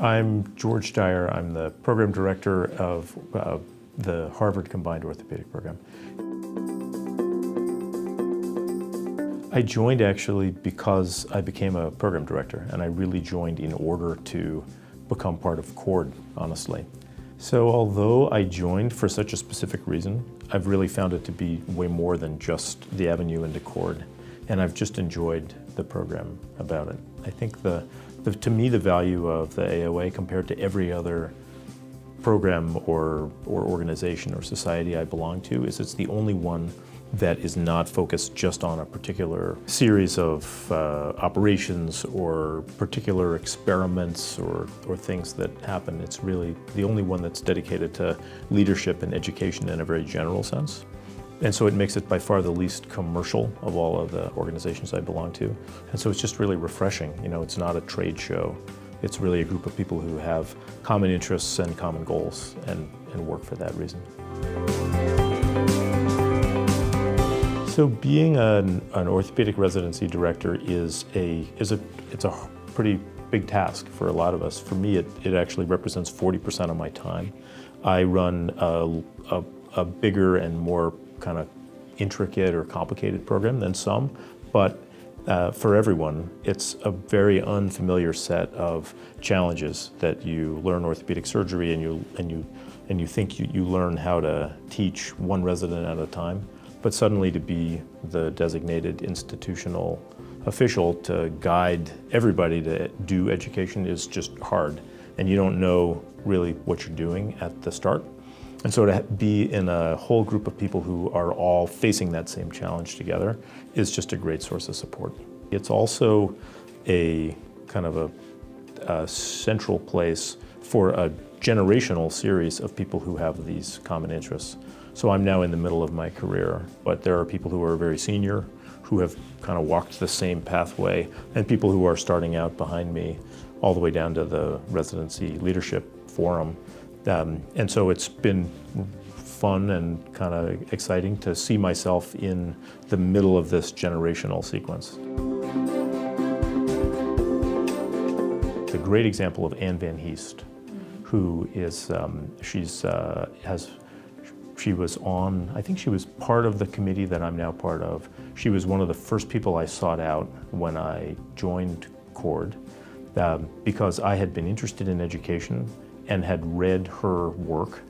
I'm George Dyer. I'm the program director of the Harvard Combined Orthopedic Program. I joined actually because I became a program director, and I really joined in order to become part of CORD, honestly. So although I joined for such a specific reason, I've really found it to be way more than just the avenue into CORD, and I've just enjoyed the program about it. I think to me the value of the AOA compared to every other program or organization or society I belong to is it's the only one that is not focused just on a particular series of operations or particular experiments or things that happen. It's really the only one that's dedicated to leadership and education in a very general sense. And so it makes it by far the least commercial of all of the organizations I belong to. And so it's just really refreshing. You know, it's not a trade show. It's really a group of people who have common interests and common goals and work for that reason. So being an orthopedic residency director is a pretty big task for a lot of us. For me, it actually represents 40% of my time. I run a bigger and more kind of intricate or complicated program than some, but for everyone, it's a very unfamiliar set of challenges that you learn orthopedic surgery and you think you learn how to teach one resident at a time. But suddenly to be the designated institutional official to guide everybody to do education is just hard. And you don't know really what you're doing at the start. And so to be in a whole group of people who are all facing that same challenge together is just a great source of support. It's also a kind of a central place for a generational series of people who have these common interests. So I'm now in the middle of my career, but there are people who are very senior, who have kind of walked the same pathway, and people who are starting out behind me, all the way down to the residency leadership forum. And so it's been fun and kind of exciting to see myself in the middle of this generational sequence. A great example of Anne Van Heest, who is, she was on, I think she was part of the committee that I'm now part of. She was one of the first people I sought out when I joined CORD because I had been interested in education and had read her work,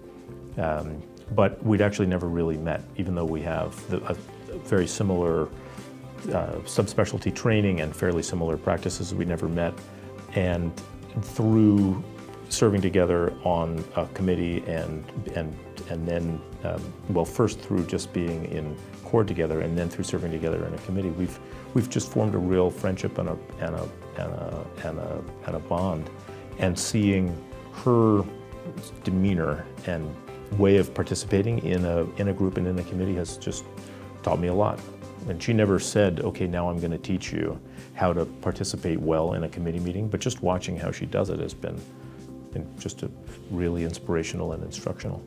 but we'd actually never really met, even though we have a very similar subspecialty training and fairly similar practices. We never met, and through serving together on a committee and then, well, first through just being in CORD together and then through serving together in a committee, we've just formed a real friendship and a bond. And seeing her demeanor and way of participating in a group and in a committee has just taught me a lot. And she never said, okay, now I'm going to teach you how to participate well in a committee meeting, but just watching how she does it has been just really inspirational and instructional.